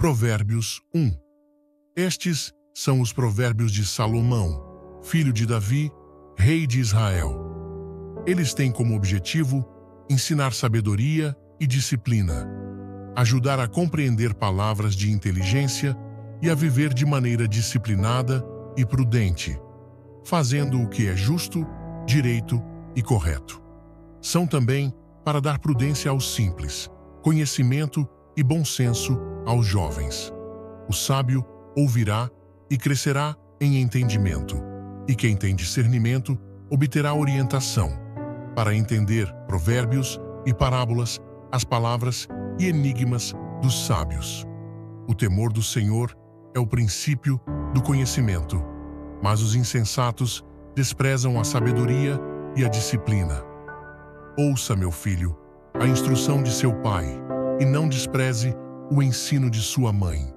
Provérbios 1. Estes são os provérbios de Salomão, filho de Davi, rei de Israel. Eles têm como objetivo ensinar sabedoria e disciplina, ajudar a compreender palavras de inteligência e a viver de maneira disciplinada e prudente, fazendo o que é justo, direito e correto. São também para dar prudência aos simples, conhecimento e bom senso aos jovens. O sábio ouvirá e crescerá em entendimento, e quem tem discernimento obterá orientação, para entender provérbios e parábolas, as palavras e enigmas dos sábios. O temor do Senhor é o princípio do conhecimento, mas os insensatos desprezam a sabedoria e a disciplina. Ouça, meu filho, a instrução de seu pai, e não despreze o ensino de sua mãe.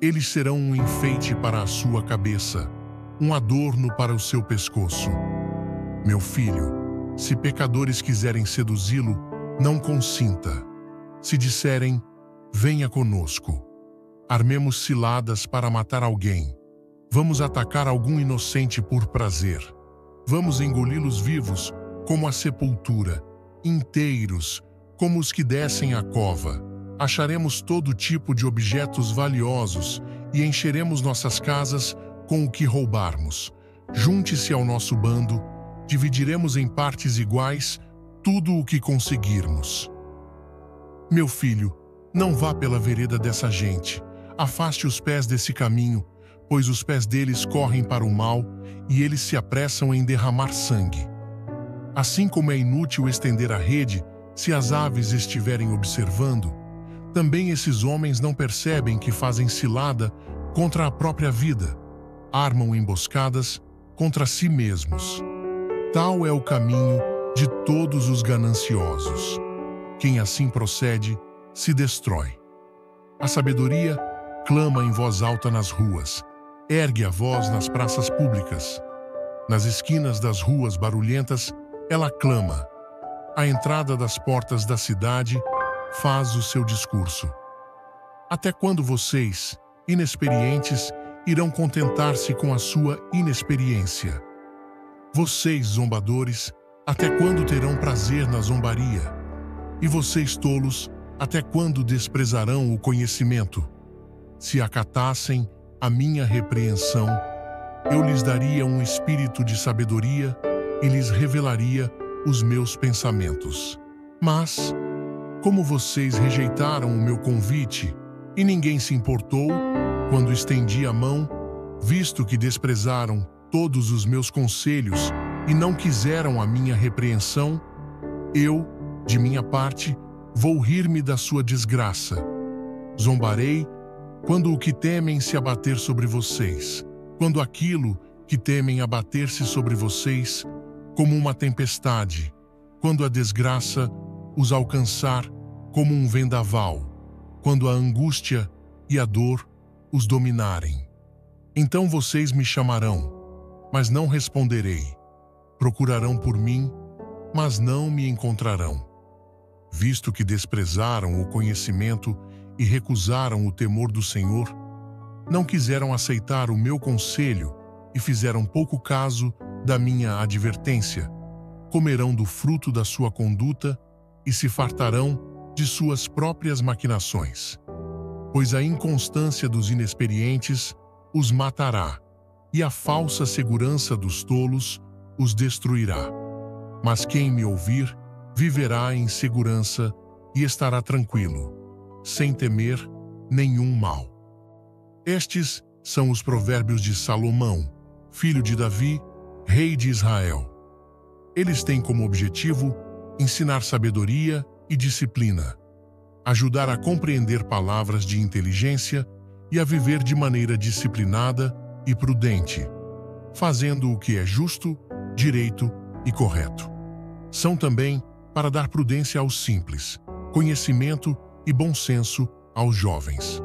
Eles serão um enfeite para a sua cabeça, um adorno para o seu pescoço. Meu filho, se pecadores quiserem seduzi-lo, não consinta. Se disserem, venha conosco. Armemos ciladas para matar alguém. Vamos atacar algum inocente por prazer. Vamos engoli-los vivos, como a sepultura, inteiros, como os que descem a cova. Acharemos todo tipo de objetos valiosos e encheremos nossas casas com o que roubarmos. Junte-se ao nosso bando, dividiremos em partes iguais tudo o que conseguirmos. Meu filho, não vá pela vereda dessa gente. Afaste os pés desse caminho, pois os pés deles correm para o mal e eles se apressam em derramar sangue. Assim como é inútil estender a rede se as aves estiverem observando, também esses homens não percebem que fazem cilada contra a própria vida, armam emboscadas contra si mesmos. Tal é o caminho de todos os gananciosos. Quem assim procede se destrói. A sabedoria clama em voz alta nas ruas, ergue a voz nas praças públicas. Nas esquinas das ruas barulhentas, ela clama. À entrada das portas da cidade, faz o seu discurso. Até quando vocês, inexperientes, irão contentar-se com a sua inexperiência? Vocês, zombadores, até quando terão prazer na zombaria? E vocês, tolos, até quando desprezarão o conhecimento? Se acatassem a minha repreensão, eu lhes daria um espírito de sabedoria e lhes revelaria os meus pensamentos. Mas, como vocês rejeitaram o meu convite e ninguém se importou quando estendi a mão, visto que desprezaram todos os meus conselhos e não quiseram a minha repreensão, eu, de minha parte, vou rir-me da sua desgraça. Zombarei quando o que temem se abater sobre vocês, quando aquilo que temem abater-se sobre vocês como uma tempestade, quando a desgraça os alcançar como um vendaval, quando a angústia e a dor os dominarem. Então vocês me chamarão, mas não responderei. Procurarão por mim, mas não me encontrarão. Visto que desprezaram o conhecimento e recusaram o temor do Senhor, não quiseram aceitar o meu conselho e fizeram pouco caso da minha advertência, comerão do fruto da sua conduta e se fartarão de suas próprias maquinações. Pois a inconstância dos inexperientes os matará, e a falsa segurança dos tolos os destruirá. Mas quem me ouvir viverá em segurança e estará tranquilo, sem temer nenhum mal. Estes são os provérbios de Salomão, filho de Davi, rei de Israel. Eles têm como objetivo ensinar sabedoria e disciplina, ajudar a compreender palavras de inteligência e a viver de maneira disciplinada e prudente, fazendo o que é justo, direito e correto. São também para dar prudência aos simples, conhecimento e bom senso aos jovens.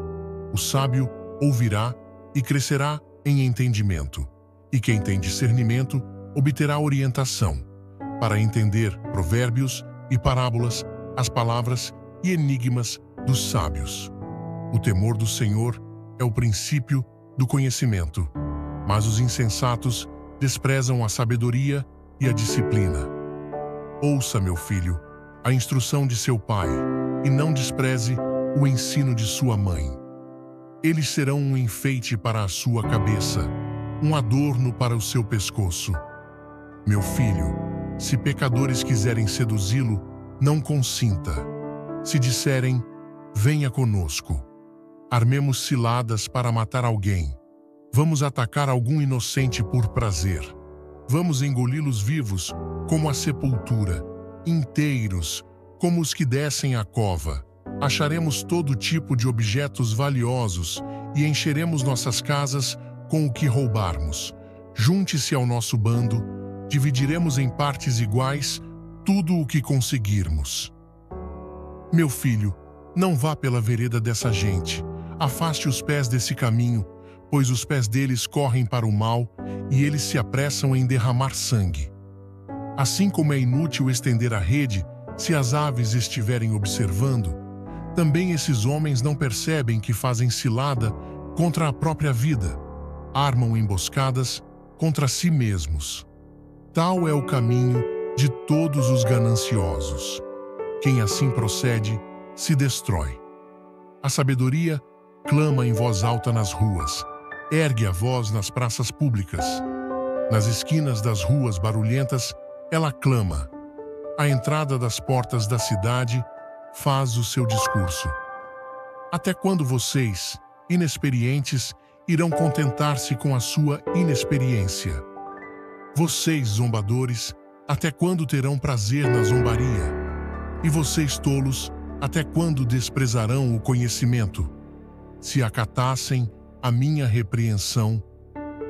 O sábio ouvirá e crescerá em entendimento, e quem tem discernimento obterá orientação, para entender provérbios e parábolas, as palavras e enigmas dos sábios. O temor do Senhor é o princípio do conhecimento, mas os insensatos desprezam a sabedoria e a disciplina. Ouça, meu filho, a instrução de seu pai, e não despreze o ensino de sua mãe. Eles serão um enfeite para a sua cabeça, um adorno para o seu pescoço. Meu filho, se pecadores quiserem seduzi-lo, não consinta. Se disserem, venha conosco. Armemos ciladas para matar alguém. Vamos atacar algum inocente por prazer. Vamos engoli-los vivos, como a sepultura, inteiros, como os que descem a cova. Acharemos todo tipo de objetos valiosos e encheremos nossas casas com o que roubarmos. Junte-se ao nosso bando, dividiremos em partes iguais tudo o que conseguirmos. Meu filho, não vá pela vereda dessa gente. Afaste os pés desse caminho, pois os pés deles correm para o mal e eles se apressam em derramar sangue. Assim como é inútil estender a rede se as aves estiverem observando, também esses homens não percebem que fazem cilada contra a própria vida, armam emboscadas contra si mesmos. Tal é o caminho de todos os gananciosos. Quem assim procede se destrói. A sabedoria clama em voz alta nas ruas, ergue a voz nas praças públicas. Nas esquinas das ruas barulhentas, ela clama. À entrada das portas da cidade, faz o seu discurso. Até quando vocês, inexperientes, irão contentar-se com a sua inexperiência? Vocês, zombadores, até quando terão prazer na zombaria? E vocês, tolos, até quando desprezarão o conhecimento? Se acatassem a minha repreensão,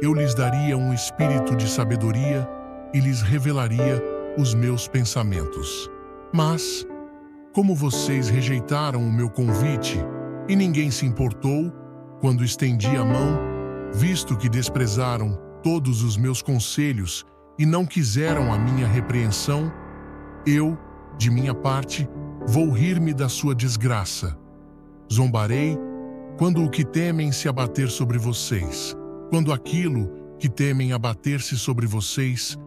eu lhes daria um espírito de sabedoria e lhes revelaria os meus pensamentos. Mas, como vocês rejeitaram o meu convite e ninguém se importou quando estendi a mão, visto que desprezaram todos os meus conselhos e não quiseram a minha repreensão, eu, de minha parte, vou rir-me da sua desgraça. Zombarei quando o que temem se abater sobre vocês, quando aquilo que temem abater-se sobre vocês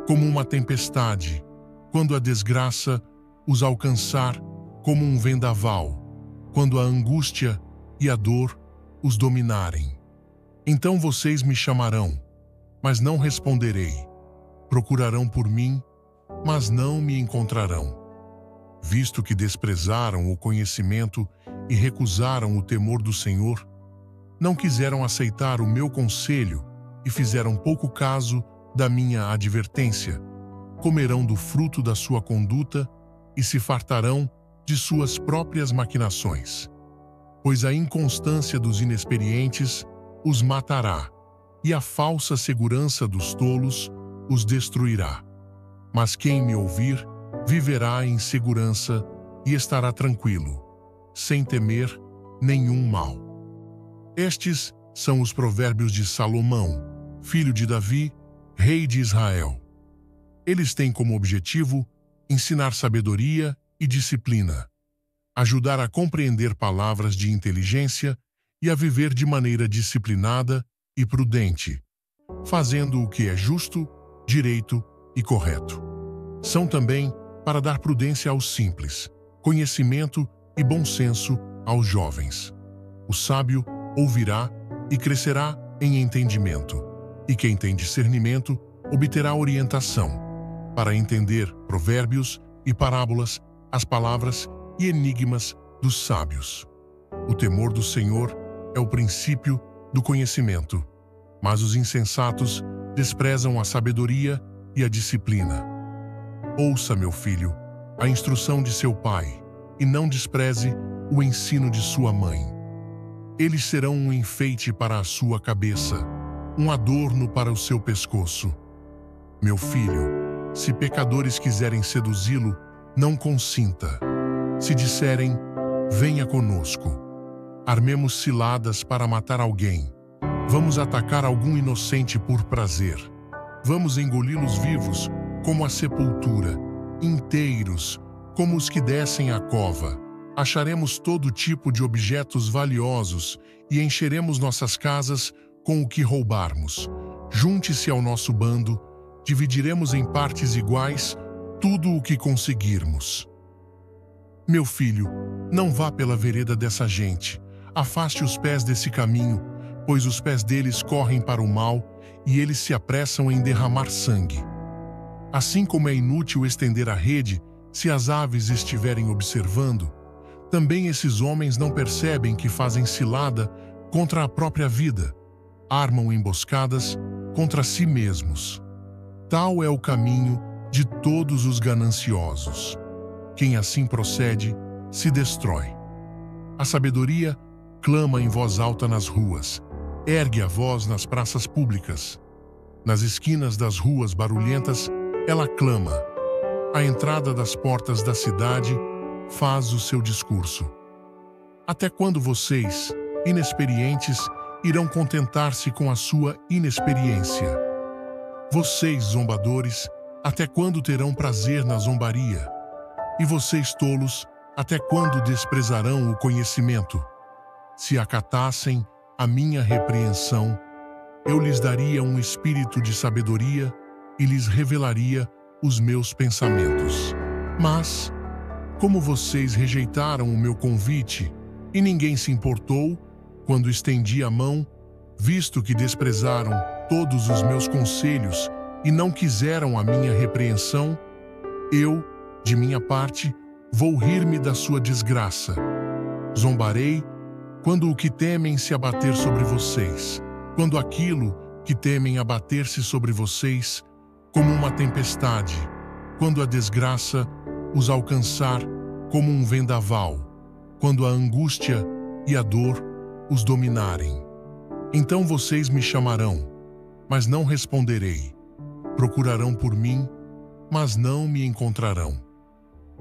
como uma tempestade, quando a desgraça os alcançar como um vendaval, quando a angústia e a dor os dominarem. Então vocês me chamarão, mas não responderei. Procurarão por mim, mas não me encontrarão. Visto que desprezaram o conhecimento e recusaram o temor do Senhor, não quiseram aceitar o meu conselho e fizeram pouco caso da minha advertência, comerão do fruto da sua conduta e se fartarão de suas próprias maquinações. Pois a inconstância dos inexperientes os matará, e a falsa segurança dos tolos os destruirá. Mas quem me ouvir, viverá em segurança e estará tranquilo, sem temer nenhum mal. Estes são os provérbios de Salomão, filho de Davi, rei de Israel. Eles têm como objetivo ensinar sabedoria e disciplina, ajudar a compreender palavras de inteligência e a viver de maneira disciplinada e prudente, fazendo o que é justo, direito e correto. São também para dar prudência aos simples, conhecimento e bom senso aos jovens. O sábio ouvirá e crescerá em entendimento, e quem tem discernimento obterá orientação, para entender provérbios e parábolas, as palavras e enigmas dos sábios. O temor do Senhor é o princípio do conhecimento, mas os insensatos desprezam a sabedoria e a disciplina. Ouça, meu filho, a instrução de seu pai, e não despreze o ensino de sua mãe. Eles serão um enfeite para a sua cabeça, um adorno para o seu pescoço. Meu filho, se pecadores quiserem seduzi-lo, não consinta. Se disserem, venha conosco. Armemos ciladas para matar alguém. Vamos atacar algum inocente por prazer. Vamos engoli-los vivos, como a sepultura, inteiros, como os que descem a cova. acharemos todo tipo de objetos valiosos e encheremos nossas casas com o que roubarmos. Junte-se ao nosso bando, dividiremos em partes iguais tudo o que conseguirmos. Meu filho, não vá pela vereda dessa gente. Afaste os pés desse caminho, pois os pés deles correm para o mal e eles se apressam em derramar sangue. Assim como é inútil estender a rede se as aves estiverem observando, também esses homens não percebem que fazem cilada contra a própria vida, armam emboscadas contra si mesmos. Tal é o caminho de todos os gananciosos. Quem assim procede se destrói. A sabedoria clama em voz alta nas ruas, ergue a voz nas praças públicas. Nas esquinas das ruas barulhentas, ela clama. À entrada das portas da cidade, faz o seu discurso. Até quando vocês, inexperientes, irão contentar-se com a sua inexperiência? Vocês, zombadores, até quando terão prazer na zombaria? E vocês, tolos, até quando desprezarão o conhecimento? Se acatassem a minha repreensão, eu lhes daria um espírito de sabedoria e lhes revelaria os meus pensamentos. Mas, como vocês rejeitaram o meu convite e ninguém se importou quando estendi a mão, visto que desprezaram todos os meus conselhos e não quiseram a minha repreensão, eu, de minha parte, vou rir-me da sua desgraça. Zombarei quando o que temem se abater sobre vocês, quando aquilo que temem abater-se sobre vocês como uma tempestade, quando a desgraça os alcançar como um vendaval, quando a angústia e a dor os dominarem. Então vocês me chamarão, mas não responderei. Procurarão por mim, mas não me encontrarão.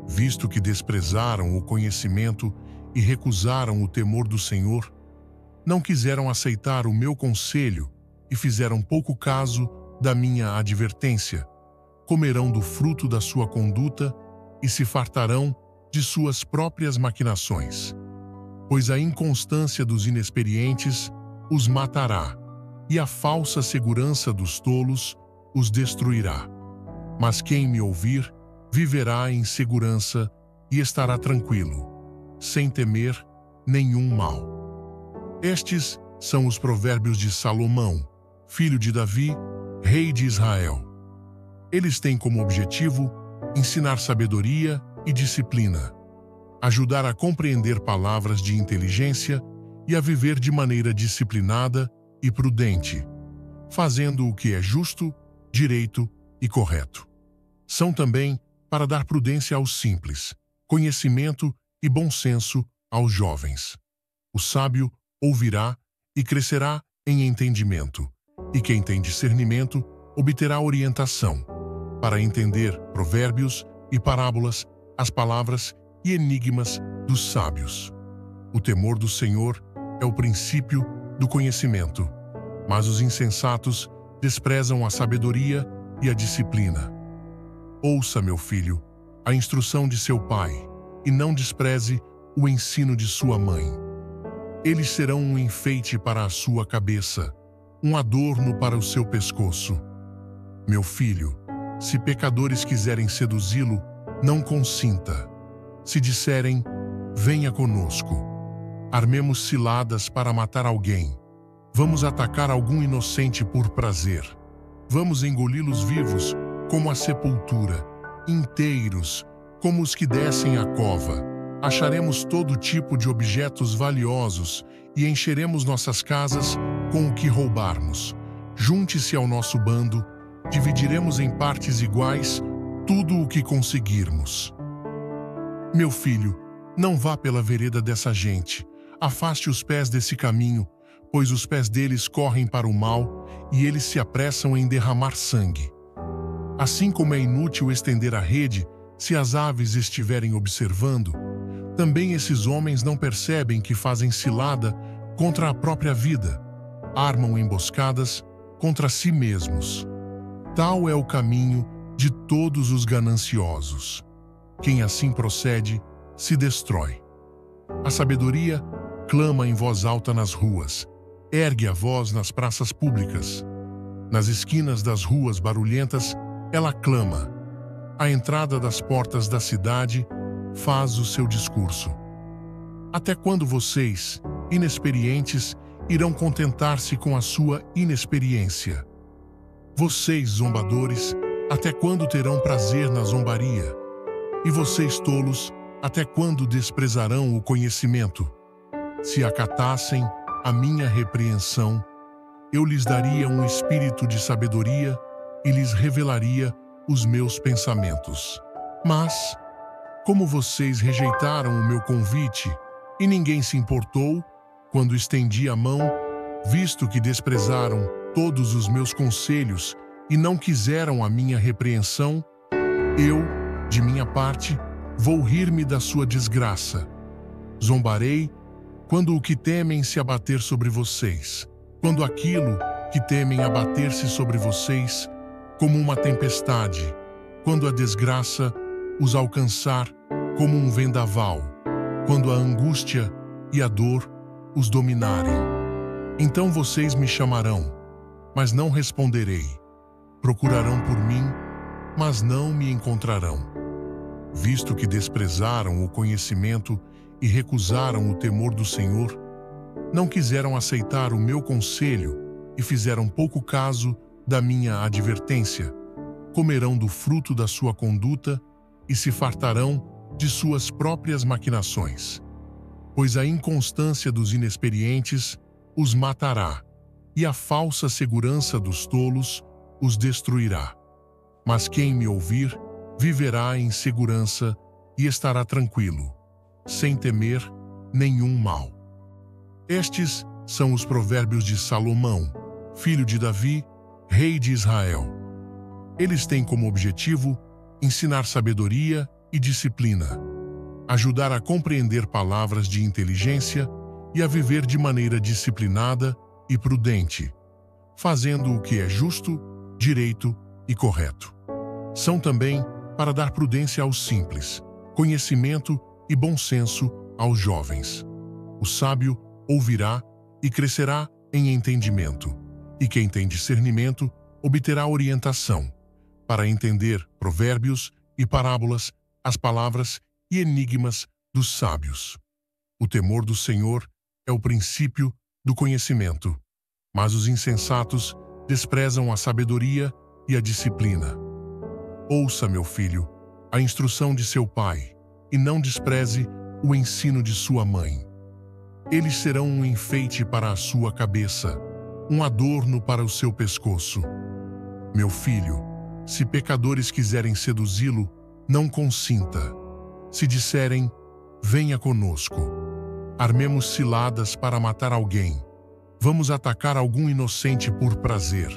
Visto que desprezaram o conhecimento e recusaram o temor do Senhor, não quiseram aceitar o meu conselho e fizeram pouco caso da minha advertência, comerão do fruto da sua conduta e se fartarão de suas próprias maquinações. Pois a inconstância dos inexperientes os matará, e a falsa segurança dos tolos os destruirá. Mas quem me ouvir, viverá em segurança e estará tranquilo, sem temer nenhum mal. Estes são os provérbios de Salomão, filho de Davi, rei de Israel. Eles têm como objetivo ensinar sabedoria e disciplina, ajudar a compreender palavras de inteligência e a viver de maneira disciplinada e prudente, fazendo o que é justo, direito e correto. São também para dar prudência aos simples, conhecimento e bom senso aos jovens. O sábio ouvirá e crescerá em entendimento, e quem tem discernimento obterá orientação, para entender provérbios e parábolas, as palavras e enigmas dos sábios. O temor do Senhor é o princípio do conhecimento, mas os insensatos desprezam a sabedoria e a disciplina. Ouça, meu filho, a instrução de seu pai, e não despreze o ensino de sua mãe. Eles serão um enfeite para a sua cabeça, um adorno para o seu pescoço. Meu filho, se pecadores quiserem seduzi-lo, não consinta. Se disserem, venha conosco, armemos ciladas para matar alguém. Vamos atacar algum inocente por prazer. Vamos engoli-los vivos como a sepultura, inteiros como os que descem a cova. Acharemos todo tipo de objetos valiosos e encheremos nossas casas com o que roubarmos. Junte-se ao nosso bando, dividiremos em partes iguais tudo o que conseguirmos. Meu filho, não vá pela vereda dessa gente. Afaste os pés desse caminho, pois os pés deles correm para o mal e eles se apressam em derramar sangue. Assim como é inútil estender a rede se as aves estiverem observando, também esses homens não percebem que fazem cilada contra a própria vida, armam emboscadas contra si mesmos. Tal é o caminho de todos os gananciosos. Quem assim procede se destrói. A sabedoria clama em voz alta nas ruas, ergue a voz nas praças públicas. Nas esquinas das ruas barulhentas, ela clama. À entrada das portas da cidade, faz o seu discurso. Até quando vocês, inexperientes, irão contentar-se com a sua inexperiência? Vocês, zombadores, até quando terão prazer na zombaria? E vocês, tolos, até quando desprezarão o conhecimento? Se acatassem a minha repreensão, eu lhes daria um espírito de sabedoria e lhes revelaria os meus pensamentos. Mas, como vocês rejeitaram o meu convite e ninguém se importou quando estendi a mão, visto que desprezaram todos os meus conselhos e não quiseram a minha repreensão, eu, de minha parte, vou rir-me da sua desgraça. Zombarei quando o que temem se abater sobre vocês, quando aquilo que temem abater-se sobre vocês como uma tempestade, quando a desgraça os alcançar como um vendaval, quando a angústia e a dor os dominarem. Então vocês me chamarão, mas não responderei. Procurarão por mim, mas não me encontrarão. Visto que desprezaram o conhecimento e recusaram o temor do Senhor, não quiseram aceitar o meu conselho e fizeram pouco caso da minha advertência, comerão do fruto da sua conduta e se fartarão de suas próprias maquinações. Pois a inconstância dos inexperientes os matará, e a falsa segurança dos tolos os destruirá. Mas quem me ouvir viverá em segurança e estará tranquilo, sem temer nenhum mal. Estes são os provérbios de Salomão, filho de Davi, rei de Israel. Eles têm como objetivo ensinar sabedoria e disciplina, ajudar a compreender palavras de inteligência e a viver de maneira disciplinada e prudente, fazendo o que é justo, direito e correto. São também para dar prudência aos simples, conhecimento e bom senso aos jovens. O sábio ouvirá e crescerá em entendimento, e quem tem discernimento obterá orientação, para entender provérbios e parábolas, as palavras e enigmas dos sábios. O temor do Senhor é o princípio do conhecimento, mas os insensatos desprezam a sabedoria e a disciplina. Ouça, meu filho, a instrução de seu pai, e não despreze o ensino de sua mãe. Eles serão um enfeite para a sua cabeça, um adorno para o seu pescoço. Meu filho, se pecadores quiserem seduzi-lo, não consinta. Se disserem, venha conosco. Armemos ciladas para matar alguém. Vamos atacar algum inocente por prazer.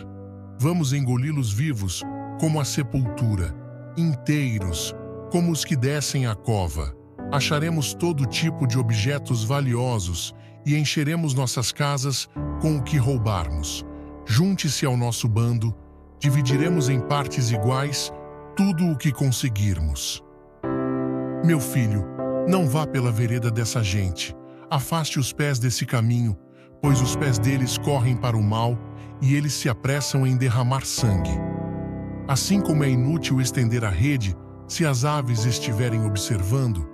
Vamos engoli-los vivos como a sepultura, inteiros como os que descem a cova. Acharemos todo tipo de objetos valiosos e encheremos nossas casas com o que roubarmos. Junte-se ao nosso bando, dividiremos em partes iguais tudo o que conseguirmos. Meu filho, não vá pela vereda dessa gente. Afaste os pés desse caminho, pois os pés deles correm para o mal e eles se apressam em derramar sangue. Assim como é inútil estender a rede se as aves estiverem observando,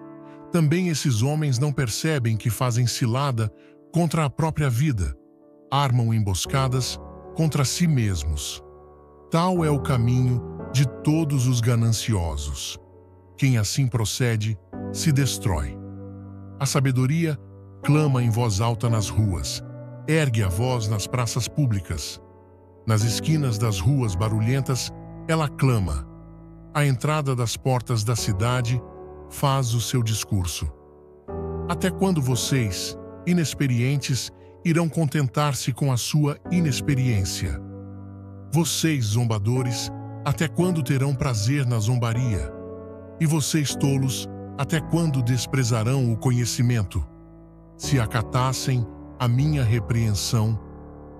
também esses homens não percebem que fazem cilada contra a própria vida, armam emboscadas contra si mesmos. Tal é o caminho de todos os gananciosos. Quem assim procede, se destrói. A sabedoria clama em voz alta nas ruas, ergue a voz nas praças públicas. Nas esquinas das ruas barulhentas, ela clama. À entrada das portas da cidade, faz o seu discurso. Até quando vocês, inexperientes, irão contentar-se com a sua inexperiência? Vocês, zombadores, até quando terão prazer na zombaria? E vocês, tolos, até quando desprezarão o conhecimento? Se acatassem a minha repreensão,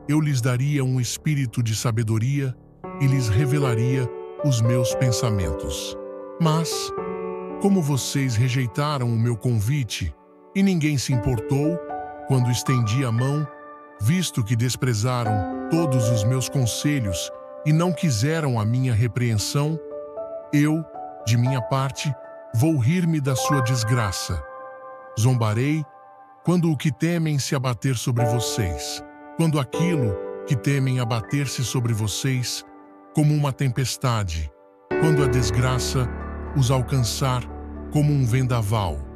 eu lhes daria um espírito de sabedoria e lhes revelaria os meus pensamentos. Mas, como vocês rejeitaram o meu convite E ninguém se importou quando estendi a mão, visto que desprezaram todos os meus conselhos e não quiseram a minha repreensão. Eu, de minha parte, vou rir-me da sua desgraça. Zombarei quando o que temem se abater sobre vocês, quando aquilo que temem abater-se sobre vocês como uma tempestade, quando a desgraça os alcançar como um vendaval,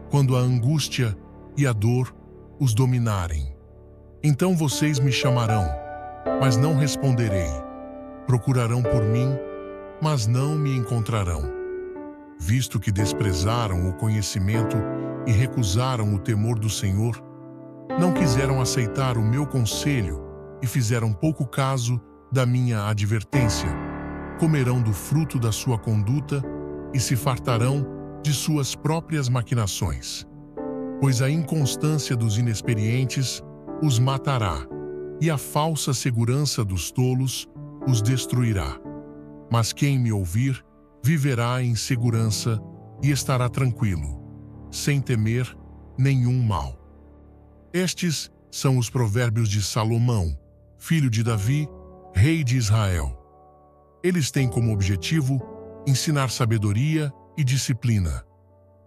quando a angústia e a dor os dominarem. Então vocês me chamarão, mas não responderei. Procurarão por mim, mas não me encontrarão. Visto que desprezaram o conhecimento e recusaram o temor do Senhor, não quiseram aceitar o meu conselho e fizeram pouco caso da minha advertência, comerão do fruto da sua conduta e se fartarão de suas próprias maquinações. Pois a inconstância dos inexperientes os matará, e a falsa segurança dos tolos os destruirá. Mas quem me ouvir viverá em segurança e estará tranquilo, sem temer nenhum mal. Estes são os provérbios de Salomão, filho de Davi, rei de Israel. Eles têm como objetivo ensinar sabedoria e disciplina,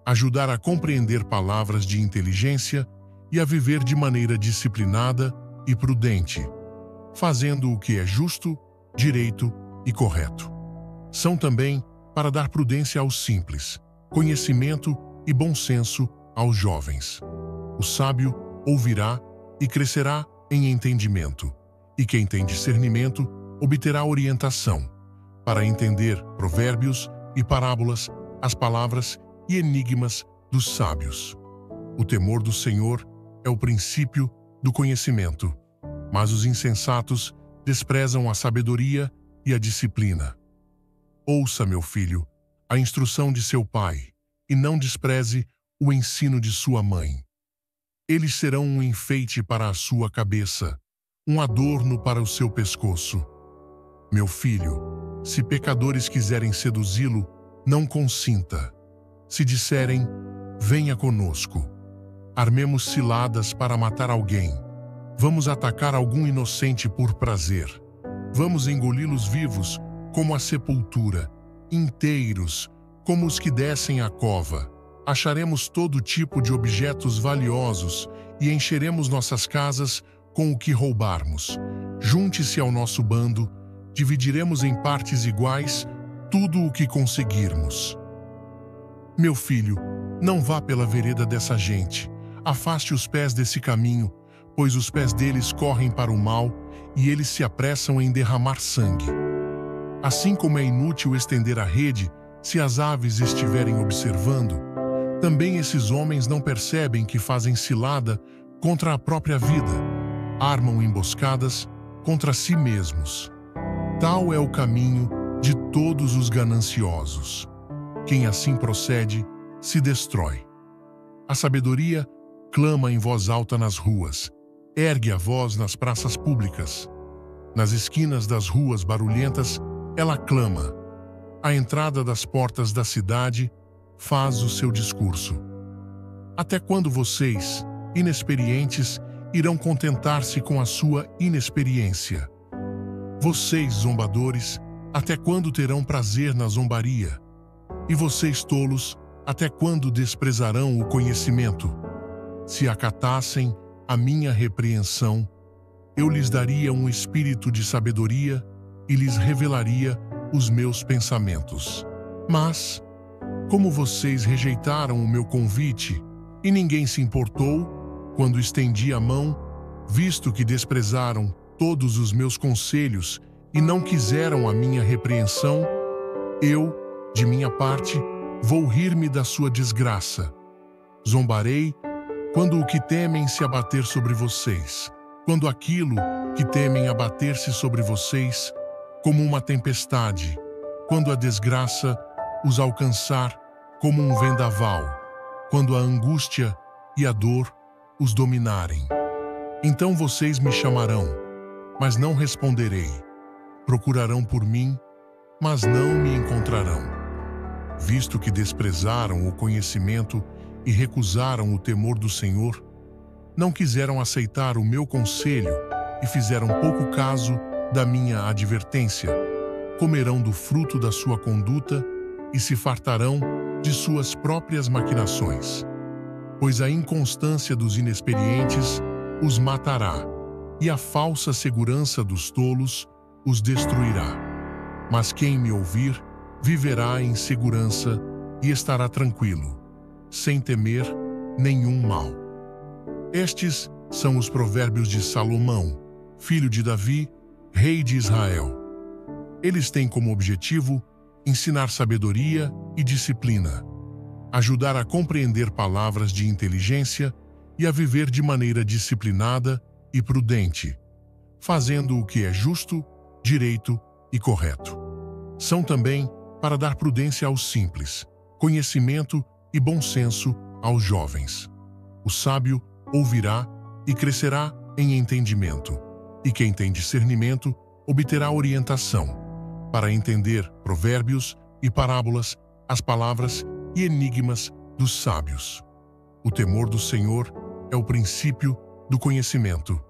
ajudar a compreender palavras de inteligência e a viver de maneira disciplinada e prudente, fazendo o que é justo, direito e correto. São também para dar prudência aos simples, conhecimento e bom senso aos jovens. O sábio ouvirá e crescerá em entendimento, e quem tem discernimento obterá orientação, para entender provérbios e parábolas, as palavras e enigmas dos sábios. O temor do Senhor é o princípio do conhecimento, mas os insensatos desprezam a sabedoria e a disciplina. Ouça, meu filho, a instrução de seu pai, e não despreze o ensino de sua mãe. Eles serão um enfeite para a sua cabeça, um adorno para o seu pescoço. Meu filho, se pecadores quiserem seduzi-lo, não consinta. Se disserem, venha conosco. Armemos ciladas para matar alguém. Vamos atacar algum inocente por prazer. Vamos engoli-los vivos como a sepultura, inteiros como os que descem à cova. Acharemos todo tipo de objetos valiosos e encheremos nossas casas com o que roubarmos. Junte-se ao nosso bando, dividiremos em partes iguais tudo o que conseguirmos. Meu filho, não vá pela vereda dessa gente. Afaste os pés desse caminho, pois os pés deles correm para o mal e eles se apressam em derramar sangue. Assim como é inútil estender a rede se as aves estiverem observando, também esses homens não percebem que fazem cilada contra a própria vida, armam emboscadas contra si mesmos. Tal é o caminho de todos os gananciosos. Quem assim procede se destrói. A sabedoria clama em voz alta nas ruas, ergue a voz nas praças públicas. Nas esquinas das ruas barulhentas, ela clama. À entrada das portas da cidade, faz o seu discurso. Até quando vocês, inexperientes, irão contentar-se com a sua inexperiência? Vocês, zombadores, até quando terão prazer na zombaria? E vocês, tolos, até quando desprezarão o conhecimento? Se acatassem a minha repreensão, eu lhes daria um espírito de sabedoria e lhes revelaria os meus pensamentos. Mas, como vocês rejeitaram o meu convite e ninguém se importou quando estendi a mão, visto que desprezaram todos os meus conselhos e não quiseram a minha repreensão, eu, de minha parte, vou rir-me da sua desgraça. Zombarei quando o que temem se abater sobre vocês, quando aquilo que temem abater-se sobre vocês como uma tempestade, quando a desgraça os alcançar como um vendaval, quando a angústia e a dor os dominarem. Então vocês me chamarão, mas não responderei. Procurarão por mim, mas não me encontrarão. Visto que desprezaram o conhecimento e recusaram o temor do Senhor, não quiseram aceitar o meu conselho e fizeram pouco caso da minha advertência, comerão do fruto da sua conduta e se fartarão de suas próprias maquinações. Pois a inconstância dos inexperientes os matará, e a falsa segurança dos tolos os destruirá. Mas quem me ouvir viverá em segurança e estará tranquilo, sem temer nenhum mal. Estes são os provérbios de Salomão, filho de Davi, rei de Israel. Eles têm como objetivo ensinar sabedoria e disciplina, ajudar a compreender palavras de inteligência e a viver de maneira disciplinada e prudente, fazendo o que é justo, direito e correto. São também para dar prudência aos simples, conhecimento e bom senso aos jovens. O sábio ouvirá e crescerá em entendimento, e quem tem discernimento obterá orientação, para entender provérbios e parábolas, as palavras e enigmas dos sábios. O temor do Senhor é o princípio do conhecimento,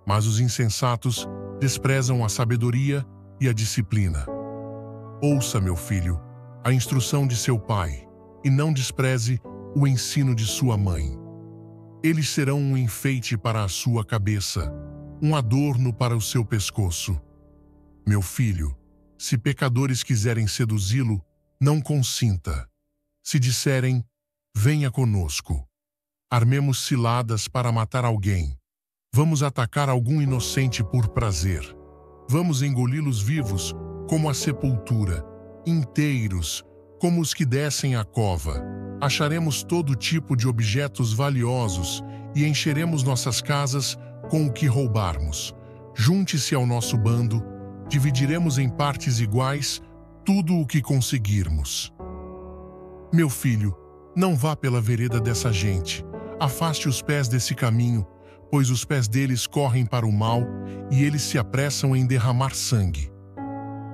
mas os insensatos desprezam a sabedoria e a disciplina. Ouça, meu filho, a instrução de seu pai, e não despreze o ensino de sua mãe. Eles serão um enfeite para a sua cabeça, um adorno para o seu pescoço. Meu filho, se pecadores quiserem seduzi-lo, não consinta. Se disserem, venha conosco. Armemos ciladas para matar alguém. Vamos atacar algum inocente por prazer. Vamos engoli-los vivos como a sepultura, inteiros como os que descem a cova. Acharemos todo tipo de objetos valiosos e encheremos nossas casas com o que roubarmos. Junte-se ao nosso bando, dividiremos em partes iguais tudo o que conseguirmos. Meu filho, não vá pela vereda dessa gente. Afaste os pés desse caminho, pois os pés deles correm para o mal e eles se apressam em derramar sangue.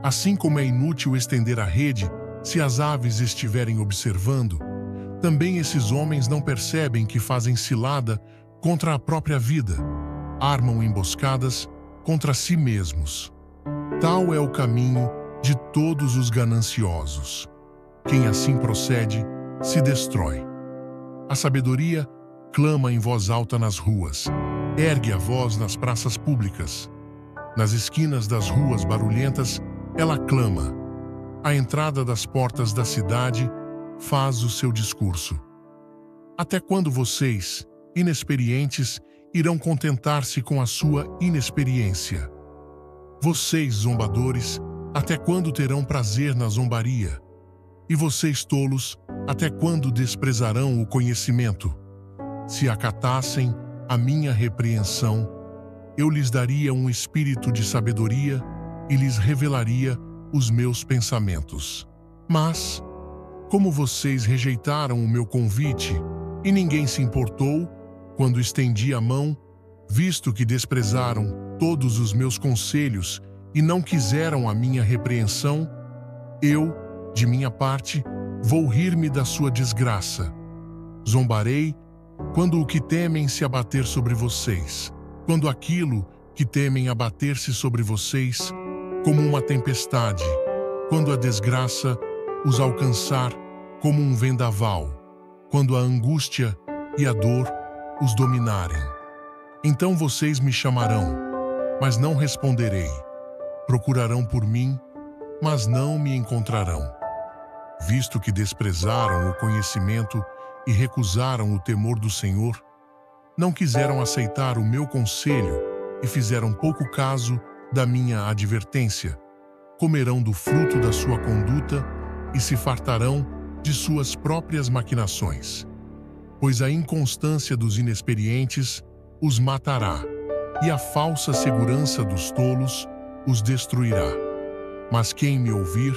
Assim como é inútil estender a rede se as aves estiverem observando, também esses homens não percebem que fazem cilada contra a própria vida, armam emboscadas contra si mesmos. Tal é o caminho de todos os gananciosos. Quem assim procede se destrói. A sabedoria clama em voz alta nas ruas, ergue a voz nas praças públicas. Nas esquinas das ruas barulhentas, ela clama. À entrada das portas da cidade, faz o seu discurso. Até quando vocês, inexperientes, irão contentar-se com a sua inexperiência? Vocês, zombadores, até quando terão prazer na zombaria? E vocês, tolos, até quando desprezarão o conhecimento? Se acatassem a minha repreensão, eu lhes daria um espírito de sabedoria e lhes revelaria os meus pensamentos. Mas, como vocês rejeitaram o meu convite e ninguém se importou quando estendi a mão, visto que desprezaram todos os meus conselhos e não quiseram a minha repreensão, eu, de minha parte, vou rir-me da sua desgraça. Zombarei quando o que temem se abater sobre vocês, quando aquilo que temem abater-se sobre vocês como uma tempestade, quando a desgraça os alcançar como um vendaval, quando a angústia e a dor os dominarem. Então vocês me chamarão, mas não responderei. Procurarão por mim, mas não me encontrarão. Visto que desprezaram o conhecimento e recusaram o temor do Senhor, não quiseram aceitar o meu conselho e fizeram pouco caso da minha advertência, comerão do fruto da sua conduta e se fartarão de suas próprias maquinações. Pois a inconstância dos inexperientes os matará, e a falsa segurança dos tolos os destruirá. Mas quem me ouvir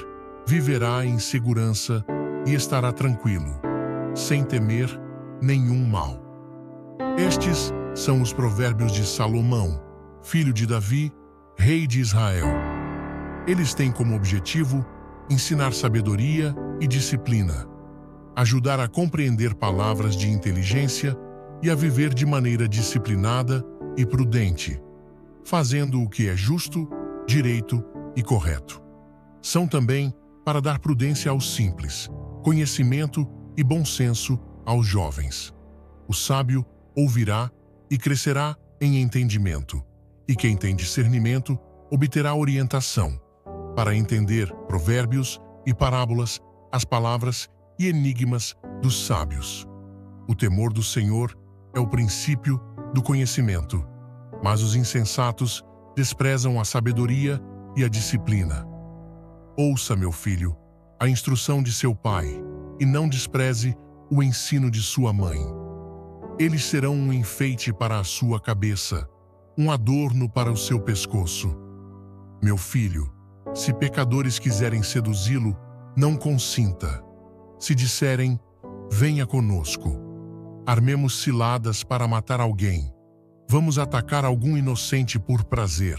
viverá em segurança e estará tranquilo, sem temer nenhum mal. Estes são os provérbios de Salomão, filho de Davi, rei de Israel. Eles têm como objetivo ensinar sabedoria e disciplina, ajudar a compreender palavras de inteligência e a viver de maneira disciplinada e prudente, fazendo o que é justo, direito e correto. São também para dar prudência aos simples, conhecimento e bom senso aos jovens. O sábio ouvirá e crescerá em entendimento, e quem tem discernimento obterá orientação, para entender provérbios e parábolas, as palavras e enigmas dos sábios. O temor do Senhor é o princípio do conhecimento, mas os insensatos desprezam a sabedoria e a disciplina. Ouça, meu filho, a instrução de seu pai, e não despreze o ensino de sua mãe. Eles serão um enfeite para a sua cabeça, um adorno para o seu pescoço. Meu filho, se pecadores quiserem seduzi-lo, não consinta. Se disserem, venha conosco, armemos ciladas para matar alguém. Vamos atacar algum inocente por prazer.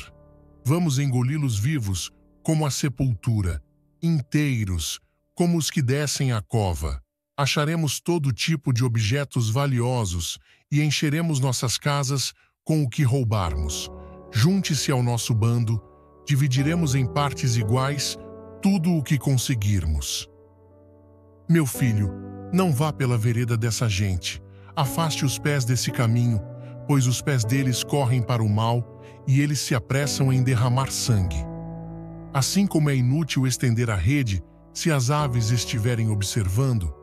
Vamos engoli-los vivos como a sepultura, inteiros como os que descem à cova. Acharemos todo tipo de objetos valiosos e encheremos nossas casas com o que roubarmos. Junte-se ao nosso bando, dividiremos em partes iguais tudo o que conseguirmos. Meu filho, não vá pela vereda dessa gente. Afaste os pés desse caminho, pois os pés deles correm para o mal e eles se apressam em derramar sangue. Assim como é inútil estender a rede se as aves estiverem observando,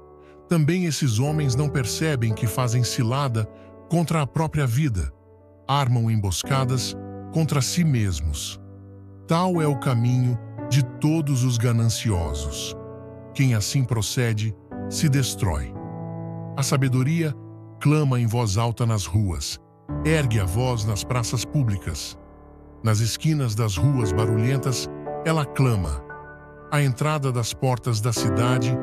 também esses homens não percebem que fazem cilada contra a própria vida, armam emboscadas contra si mesmos. Tal é o caminho de todos os gananciosos. Quem assim procede, se destrói. A sabedoria clama em voz alta nas ruas, ergue a voz nas praças públicas. Nas esquinas das ruas barulhentas, ela clama. À entrada das portas da cidade,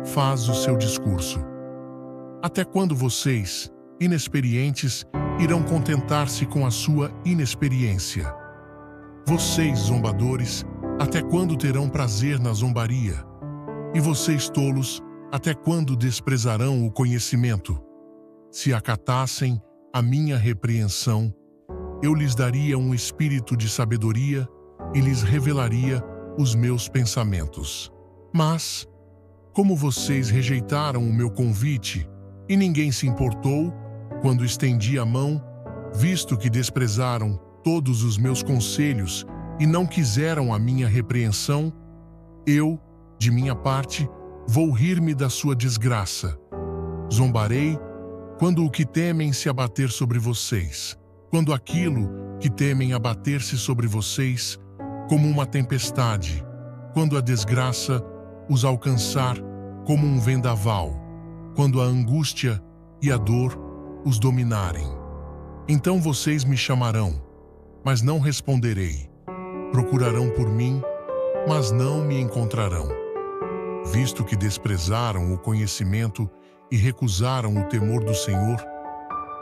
faz o seu discurso. Até quando vocês, inexperientes, irão contentar-se com a sua inexperiência? Vocês, zombadores, até quando terão prazer na zombaria? E vocês, tolos, até quando desprezarão o conhecimento? Se acatassem a minha repreensão, eu lhes daria um espírito de sabedoria e lhes revelaria os meus pensamentos. Mas, como vocês rejeitaram o meu convite e ninguém se importou quando estendi a mão, visto que desprezaram todos os meus conselhos e não quiseram a minha repreensão, eu, de minha parte, vou rir-me da sua desgraça. Zombarei quando o que temem se abater sobre vocês, quando aquilo que temem abater-se sobre vocês como uma tempestade, quando a desgraça os alcançar como um vendaval, quando a angústia e a dor os dominarem. Então vocês me chamarão, mas não responderei. Procurarão por mim, mas não me encontrarão. Visto que desprezaram o conhecimento e recusaram o temor do Senhor,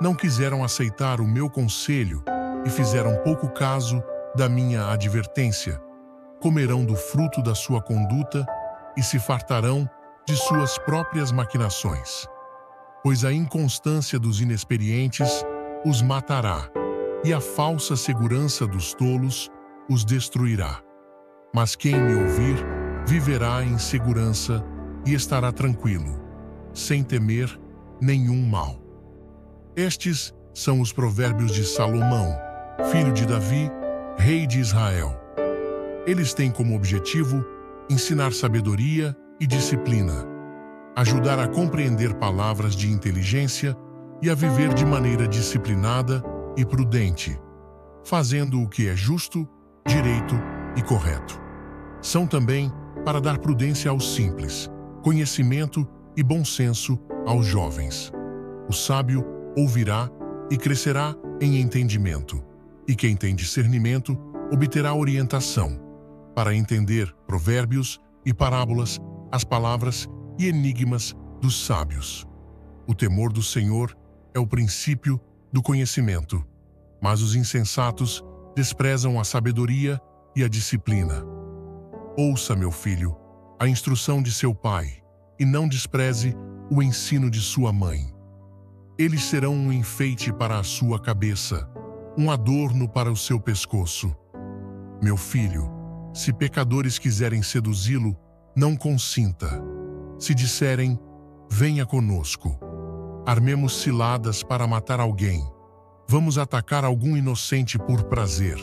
não quiseram aceitar o meu conselho e fizeram pouco caso da minha advertência, comerão do fruto da sua conduta e se fartarão de suas próprias maquinações. Pois a inconstância dos inexperientes os matará, e a falsa segurança dos tolos os destruirá. Mas quem me ouvir, viverá em segurança e estará tranquilo, sem temer nenhum mal. Estes são os provérbios de Salomão, filho de Davi, rei de Israel. Eles têm como objetivo ensinar sabedoria e disciplina, ajudar a compreender palavras de inteligência e a viver de maneira disciplinada e prudente, fazendo o que é justo, direito e correto. São também para dar prudência aos simples, conhecimento e bom senso aos jovens. O sábio ouvirá e crescerá em entendimento, e quem tem discernimento obterá orientação, para entender provérbios e parábolas, as palavras e enigmas dos sábios. O temor do Senhor é o princípio do conhecimento, mas os insensatos desprezam a sabedoria e a disciplina. Ouça, meu filho, a instrução de seu pai, e não despreze o ensino de sua mãe. Eles serão um enfeite para a sua cabeça, um adorno para o seu pescoço. Meu filho, se pecadores quiserem seduzi-lo, não consinta. Se disserem, venha conosco. Armemos ciladas para matar alguém. Vamos atacar algum inocente por prazer.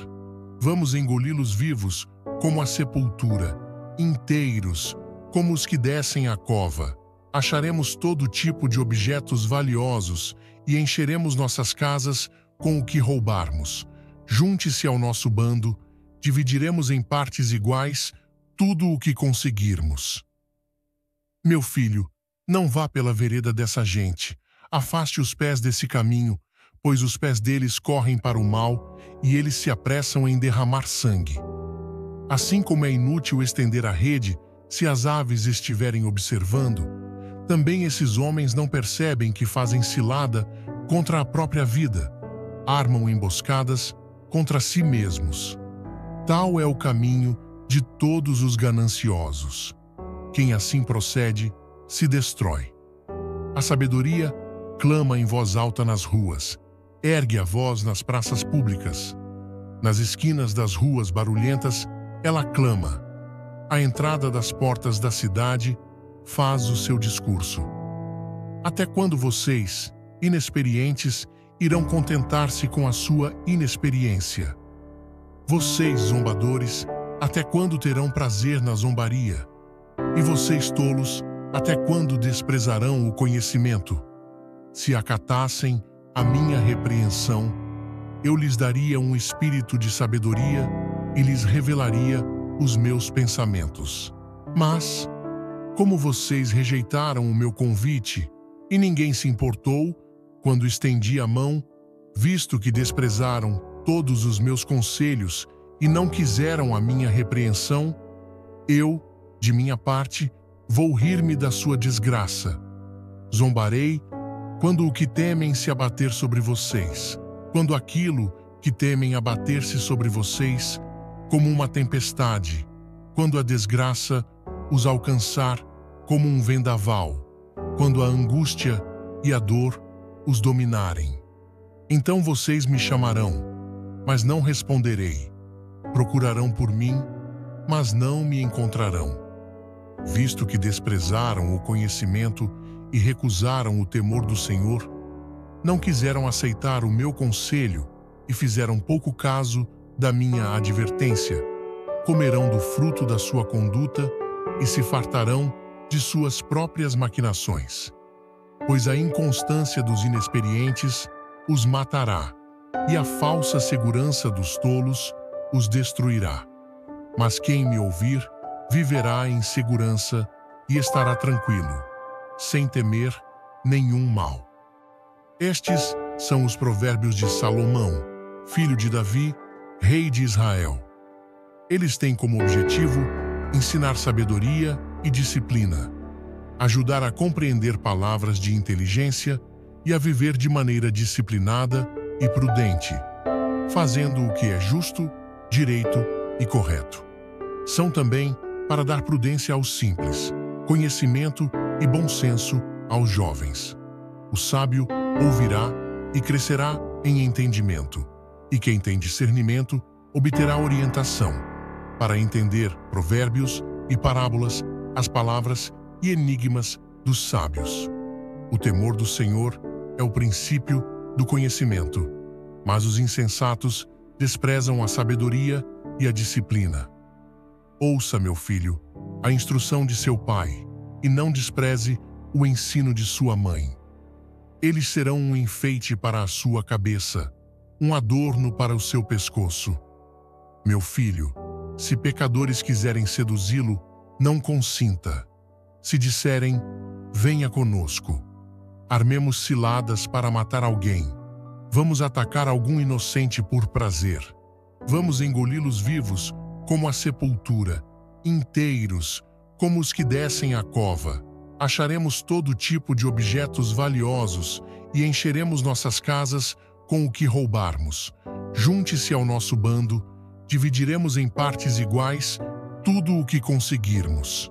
Vamos engoli-los vivos, como a sepultura, inteiros, como os que descem a cova. Acharemos todo tipo de objetos valiosos e encheremos nossas casas com o que roubarmos. Junte-se ao nosso bando, dividiremos em partes iguais tudo o que conseguirmos. Meu filho, não vá pela vereda dessa gente. Afaste os pés desse caminho, pois os pés deles correm para o mal e eles se apressam em derramar sangue. Assim como é inútil estender a rede se as aves estiverem observando, também esses homens não percebem que fazem cilada contra a própria vida, armam emboscadas contra si mesmos. Tal é o caminho de todos os gananciosos. Quem assim procede, se destrói. A sabedoria clama em voz alta nas ruas, ergue a voz nas praças públicas. Nas esquinas das ruas barulhentas, ela clama. À entrada das portas da cidade, faz o seu discurso. Até quando vocês, inexperientes, irão contentar-se com a sua inexperiência? Vocês, zombadores, até quando terão prazer na zombaria? E vocês, tolos, até quando desprezarão o conhecimento? Se acatassem a minha repreensão, eu lhes daria um espírito de sabedoria e lhes revelaria os meus pensamentos. Mas, como vocês rejeitaram o meu convite e ninguém se importou quando estendi a mão, visto que desprezaram todos os meus conselhos e não quiseram a minha repreensão, eu, de minha parte, vou rir-me da sua desgraça. Zombarei quando o que temem se abater sobre vocês, quando aquilo que temem abater-se sobre vocês como uma tempestade, quando a desgraça os alcançar como um vendaval, quando a angústia e a dor os dominarem. Então vocês me chamarão, mas não responderei. Procurarão por mim, mas não me encontrarão. Visto que desprezaram o conhecimento e recusaram o temor do Senhor, não quiseram aceitar o meu conselho e fizeram pouco caso da minha advertência, comerão do fruto da sua conduta e se fartarão de suas próprias maquinações. Pois a inconstância dos inexperientes os matará, e a falsa segurança dos tolos os destruirá. Mas quem me ouvir, viverá em segurança e estará tranquilo, sem temer nenhum mal. Estes são os provérbios de Salomão, filho de Davi, rei de Israel. Eles têm como objetivo ensinar sabedoria e disciplina, ajudar a compreender palavras de inteligência e a viver de maneira disciplinada e prudente, fazendo o que é justo, direito e correto. São também para dar prudência aos simples, conhecimento e bom senso aos jovens. O sábio ouvirá e crescerá em entendimento, e quem tem discernimento obterá orientação para entender provérbios e parábolas, as palavras e enigmas dos sábios. O temor do Senhor é o princípio do conhecimento, mas os insensatos desprezam a sabedoria e a disciplina. Ouça, meu filho, a instrução de seu pai, e não despreze o ensino de sua mãe. Eles serão um enfeite para a sua cabeça, um adorno para o seu pescoço. Meu filho, se pecadores quiserem seduzi-lo, não consinta. Se disserem, venha conosco. Armemos ciladas para matar alguém. Vamos atacar algum inocente por prazer. Vamos engoli-los vivos, como a sepultura, inteiros, como os que descem a cova. Acharemos todo tipo de objetos valiosos e encheremos nossas casas com o que roubarmos. Junte-se ao nosso bando, dividiremos em partes iguais tudo o que conseguirmos.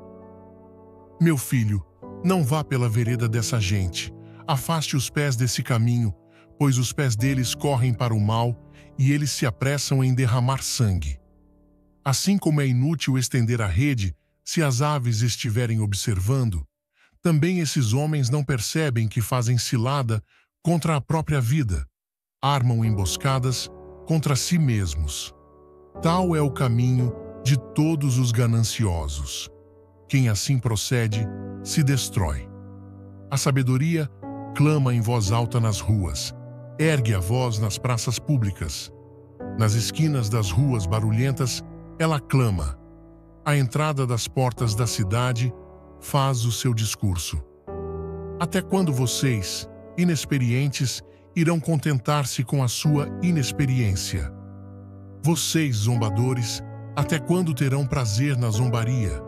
Meu filho, não vá pela vereda dessa gente. Afaste os pés desse caminho, pois os pés deles correm para o mal e eles se apressam em derramar sangue. Assim como é inútil estender a rede se as aves estiverem observando, também esses homens não percebem que fazem cilada contra a própria vida, armam emboscadas contra si mesmos. Tal é o caminho de todos os gananciosos. Quem assim procede se destrói. A sabedoria clama em voz alta nas ruas, ergue a voz nas praças públicas. Nas esquinas das ruas barulhentas, ela clama. À entrada das portas da cidade, faz o seu discurso. Até quando vocês, inexperientes, irão contentar-se com a sua inexperiência? Vocês, zombadores, até quando terão prazer na zombaria?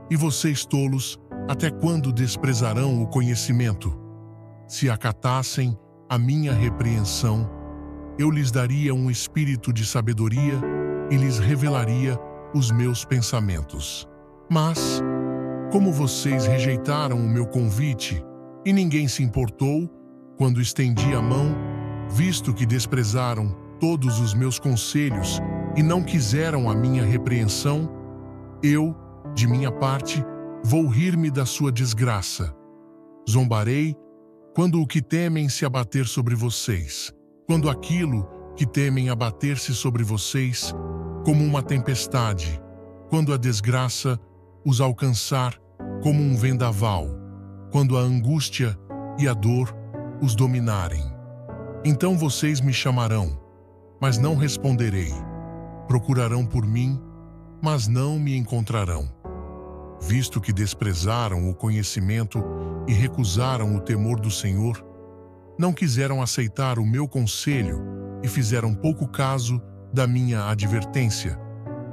E vocês, tolos, até quando desprezarão o conhecimento? Se acatassem a minha repreensão, eu lhes daria um espírito de sabedoria e lhes revelaria os meus pensamentos. Mas, como vocês rejeitaram o meu convite e ninguém se importou quando estendi a mão, visto que desprezaram todos os meus conselhos e não quiseram a minha repreensão, eu, de minha parte, vou rir-me da sua desgraça. Zombarei quando o que temem se abater sobre vocês, quando aquilo que temem abater-se sobre vocês como uma tempestade, quando a desgraça os alcançar como um vendaval, quando a angústia e a dor os dominarem. Então vocês me chamarão, mas não responderei. Procurarão por mim, mas não me encontrarão. Visto que desprezaram o conhecimento e recusaram o temor do Senhor, não quiseram aceitar o meu conselho e fizeram pouco caso da minha advertência,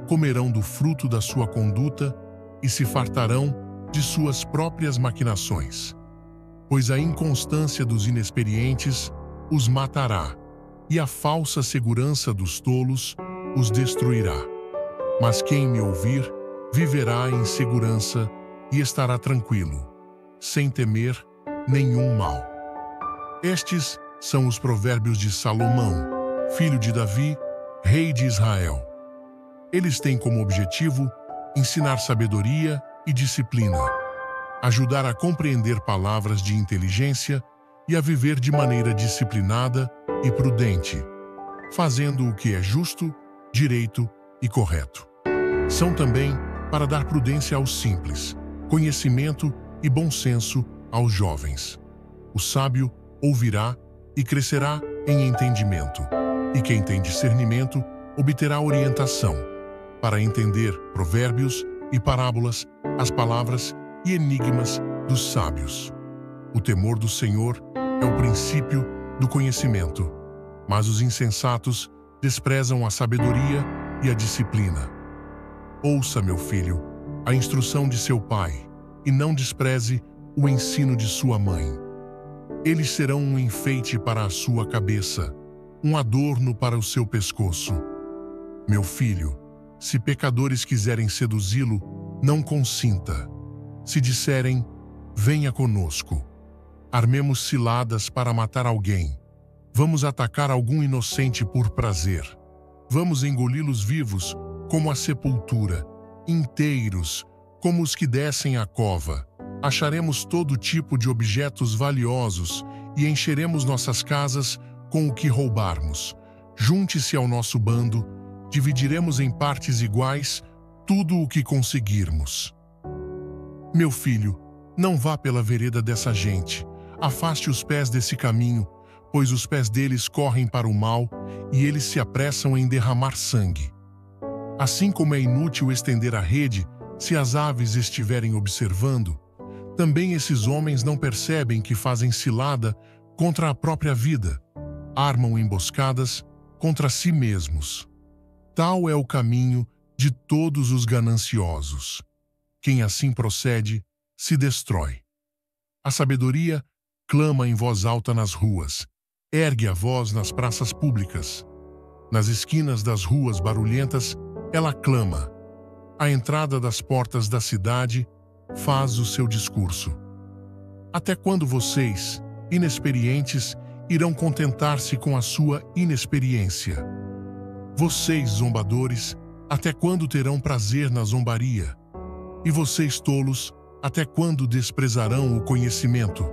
comerão do fruto da sua conduta e se fartarão de suas próprias maquinações. Pois a inconstância dos inexperientes os matará, e a falsa segurança dos tolos os destruirá. Mas quem me ouvir, viverá em segurança e estará tranquilo, sem temer nenhum mal. Estes são os provérbios de Salomão, filho de Davi, rei de Israel. Eles têm como objetivo ensinar sabedoria e disciplina, ajudar a compreender palavras de inteligência e a viver de maneira disciplinada e prudente, fazendo o que é justo, direito e correto. São também para dar prudência aos simples, conhecimento e bom senso aos jovens. O sábio ouvirá e crescerá em entendimento, e quem tem discernimento obterá orientação para entender provérbios e parábolas, as palavras e enigmas dos sábios. O temor do Senhor é o princípio do conhecimento, mas os insensatos desprezam a sabedoria e a disciplina. Ouça, meu filho, a instrução de seu pai, e não despreze o ensino de sua mãe. Eles serão um enfeite para a sua cabeça, um adorno para o seu pescoço. Meu filho, se pecadores quiserem seduzi-lo, não consinta. Se disserem, venha conosco. Armemos ciladas para matar alguém. Vamos atacar algum inocente por prazer. Vamos engoli-los vivos como a sepultura, inteiros como os que descem a cova. Acharemos todo tipo de objetos valiosos e encheremos nossas casas com o que roubarmos. Junte-se ao nosso bando, dividiremos em partes iguais tudo o que conseguirmos. Meu filho, não vá pela vereda dessa gente. Afaste os pés desse caminho, pois os pés deles correm para o mal e eles se apressam em derramar sangue. Assim como é inútil estender a rede se as aves estiverem observando, também esses homens não percebem que fazem cilada contra a própria vida, armam emboscadas contra si mesmos. Tal é o caminho de todos os gananciosos. Quem assim procede se destrói. A sabedoria clama em voz alta nas ruas, ergue a voz nas praças públicas. Nas esquinas das ruas barulhentas, ela clama. À entrada das portas da cidade, faz o seu discurso. Até quando vocês, inexperientes, irão contentar-se com a sua inexperiência? Vocês, zombadores, até quando terão prazer na zombaria? E vocês, tolos, até quando desprezarão o conhecimento?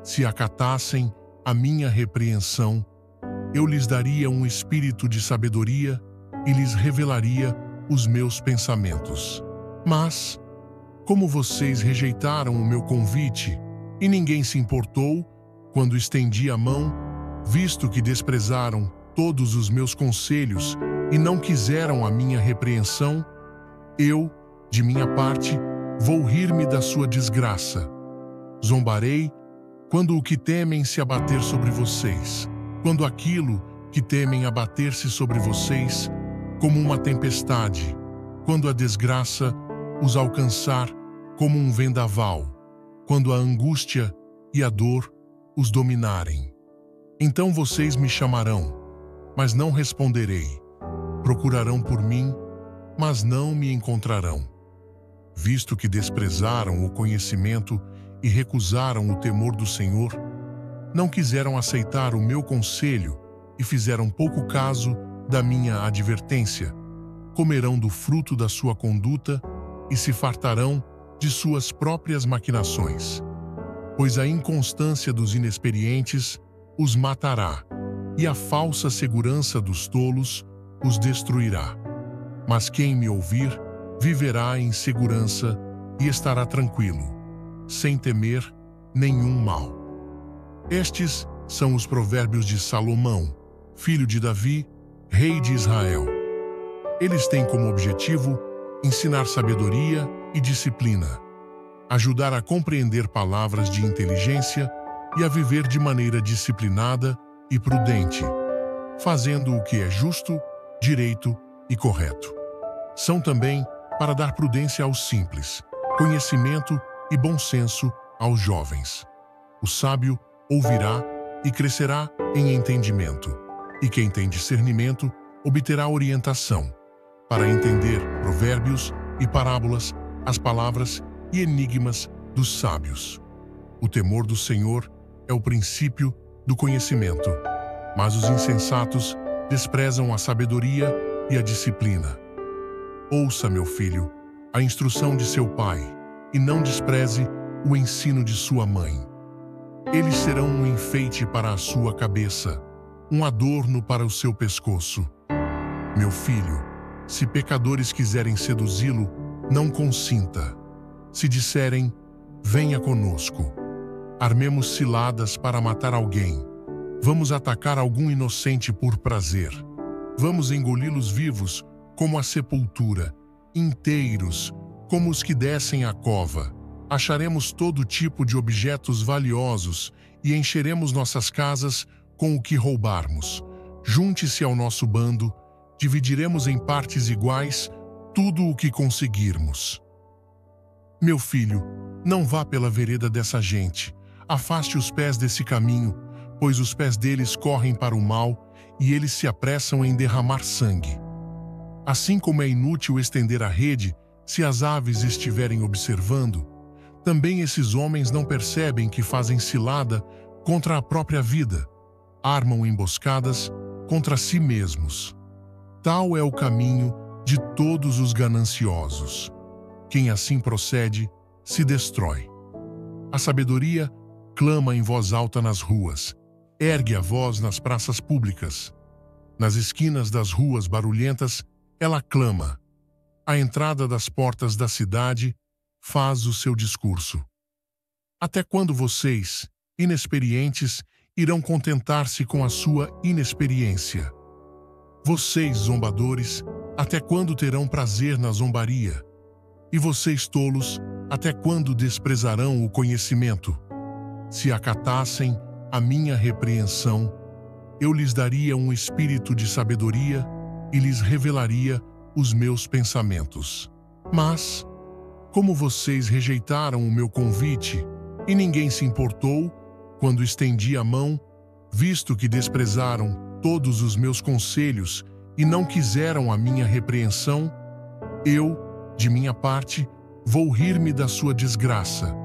Se acatassem a minha repreensão, eu lhes daria um espírito de sabedoria e lhes revelaria os meus pensamentos. Mas, como vocês rejeitaram o meu convite e ninguém se importou quando estendi a mão, visto que desprezaram todos os meus conselhos e não quiseram a minha repreensão, eu, de minha parte, vou rir-me da sua desgraça. Zombarei quando o que temem se abater sobre vocês, quando aquilo que temem abater-se sobre vocês como uma tempestade, quando a desgraça os alcançar como um vendaval, quando a angústia e a dor os dominarem. Então vocês me chamarão, mas não responderei. Procurarão por mim, mas não me encontrarão. Visto que desprezaram o conhecimento e recusaram o temor do Senhor, não quiseram aceitar o meu conselho e fizeram pouco caso da minha advertência, comerão do fruto da sua conduta e se fartarão de suas próprias maquinações. Pois a inconstância dos inexperientes os matará, e a falsa segurança dos tolos os destruirá. Mas quem me ouvir viverá em segurança e estará tranquilo, sem temer nenhum mal. Estes são os provérbios de Salomão, filho de Davi, rei de Israel. Eles têm como objetivo ensinar sabedoria e disciplina, ajudar a compreender palavras de inteligência e a viver de maneira disciplinada e prudente, fazendo o que é justo, direito e correto. São também para dar prudência aos simples, conhecimento e bom senso aos jovens. O sábio ouvirá e crescerá em entendimento, e quem tem discernimento obterá orientação, para entender provérbios e parábolas, as palavras e enigmas dos sábios. O temor do Senhor é o princípio do conhecimento, mas os insensatos desprezam a sabedoria e a disciplina. Ouça, meu filho, a instrução de seu pai, e não despreze o ensino de sua mãe. Eles serão um enfeite para a sua cabeça, um adorno para o seu pescoço. Meu filho, se pecadores quiserem seduzi-lo, não consinta. Se disserem, venha conosco. Armemos ciladas para matar alguém. Vamos atacar algum inocente por prazer. Vamos engoli-los vivos como a sepultura, inteiros como os que descem à cova. Acharemos todo tipo de objetos valiosos e encheremos nossas casas com o que roubarmos. Junte-se ao nosso bando, dividiremos em partes iguais tudo o que conseguirmos. Meu filho, não vá pela vereda dessa gente. Afaste os pés desse caminho, pois os pés deles correm para o mal e eles se apressam em derramar sangue. Assim como é inútil estender a rede se as aves estiverem observando, também esses homens não percebem que fazem cilada contra a própria vida, armam emboscadas contra si mesmos. Tal é o caminho de todos os gananciosos. Quem assim procede se destrói. A sabedoria clama em voz alta nas ruas, ergue a voz nas praças públicas. Nas esquinas das ruas barulhentas, ela clama. À entrada das portas da cidade, faz o seu discurso. Até quando vocês, inexperientes, irão contentar-se com a sua inexperiência? Vocês, zombadores, até quando terão prazer na zombaria? E vocês, tolos, até quando desprezarão o conhecimento? Se acatassem a minha repreensão, eu lhes daria um espírito de sabedoria e lhes revelaria os meus pensamentos. Mas, como vocês rejeitaram o meu convite e ninguém se importou quando estendi a mão, visto que desprezaram todos os meus conselhos e não quiseram a minha repreensão, eu, de minha parte, vou rir-me da sua desgraça.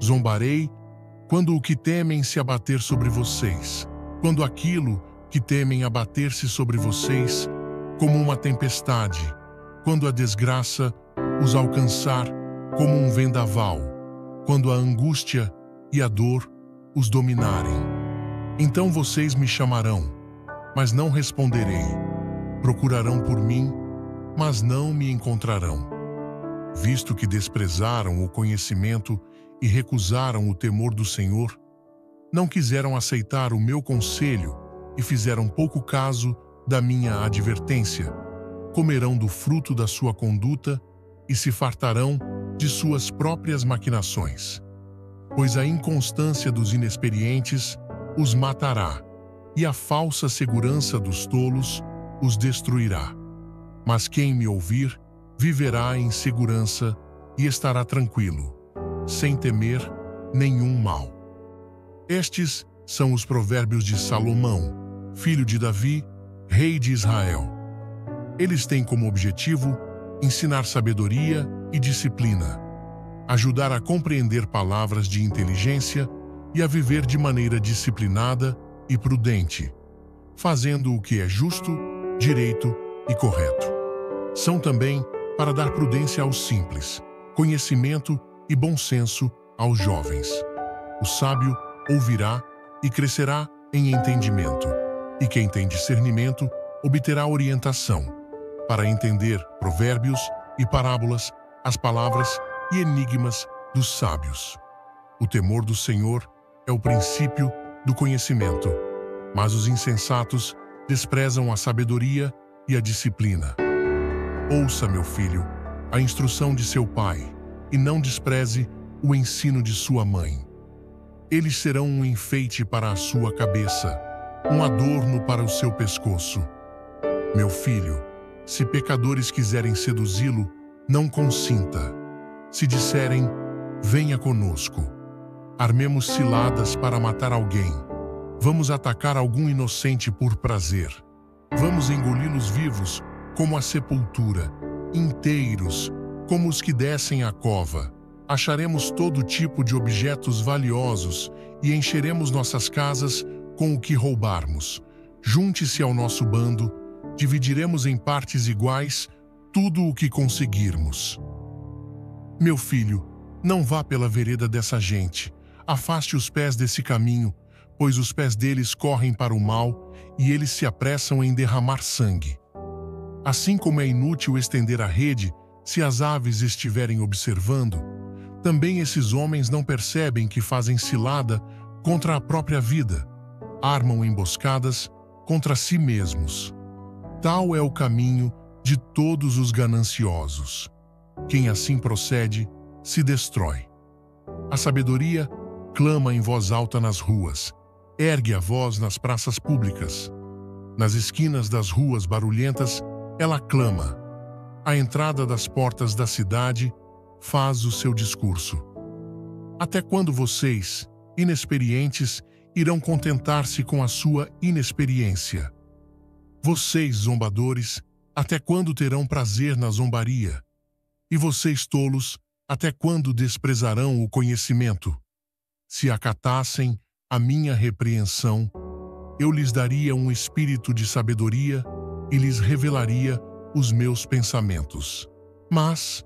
Zombarei quando o que temem se abater sobre vocês, quando aquilo que temem abater-se sobre vocês como uma tempestade, quando a desgraça os alcançar como um vendaval, quando a angústia e a dor os dominarem. Então vocês me chamarão, mas não responderei. Procurarão por mim, mas não me encontrarão. Visto que desprezaram o conhecimento e recusaram o temor do Senhor, não quiseram aceitar o meu conselho e fizeram pouco caso da minha advertência, comerão do fruto da sua conduta e se fartarão de suas próprias maquinações. Pois a inconstância dos inexperientes os matará, e a falsa segurança dos tolos os destruirá. Mas quem me ouvir, viverá em segurança e estará tranquilo, sem temer nenhum mal. Estes são os provérbios de Salomão, filho de Davi, rei de Israel. Eles têm como objetivo ensinar sabedoria e disciplina, ajudar a compreender palavras de inteligência e a viver de maneira disciplinada e prudente, fazendo o que é justo, direito e correto. São também para dar prudência aos simples, conhecimento e bom senso aos jovens. O sábio ouvirá e crescerá em entendimento, e quem tem discernimento obterá orientação, para entender provérbios e parábolas, as palavras e enigmas dos sábios. O temor do Senhor é o princípio do conhecimento, mas os insensatos desprezam a sabedoria e a disciplina. Ouça, meu filho, a instrução de seu pai, e não despreze o ensino de sua mãe. Eles serão um enfeite para a sua cabeça, um adorno para o seu pescoço. Meu filho, se pecadores quiserem seduzi-lo, não consinta. Se disserem, venha conosco. Armemos ciladas para matar alguém. Vamos atacar algum inocente por prazer. Vamos engoli-los vivos como a sepultura, inteiros como os que descem à cova. Acharemos todo tipo de objetos valiosos e encheremos nossas casas com o que roubarmos. Junte-se ao nosso bando, dividiremos em partes iguais tudo o que conseguirmos. Meu filho, não vá pela vereda dessa gente. Afaste os pés desse caminho, pois os pés deles correm para o mal e eles se apressam em derramar sangue. Assim como é inútil estender a rede se as aves estiverem observando, também esses homens não percebem que fazem cilada contra a própria vida, armam emboscadas contra si mesmos. Tal é o caminho de todos os gananciosos. Quem assim procede, se destrói. A sabedoria clama em voz alta nas ruas, ergue a voz nas praças públicas. Nas esquinas das ruas barulhentas, ela clama. À entrada das portas da cidade, faz o seu discurso. Até quando vocês, inexperientes, irão contentar-se com a sua inexperiência? Vocês, zombadores, até quando terão prazer na zombaria? E vocês, tolos, até quando desprezarão o conhecimento? Se acatassem a minha repreensão, eu lhes daria um espírito de sabedoria e lhes revelaria os meus pensamentos. Mas,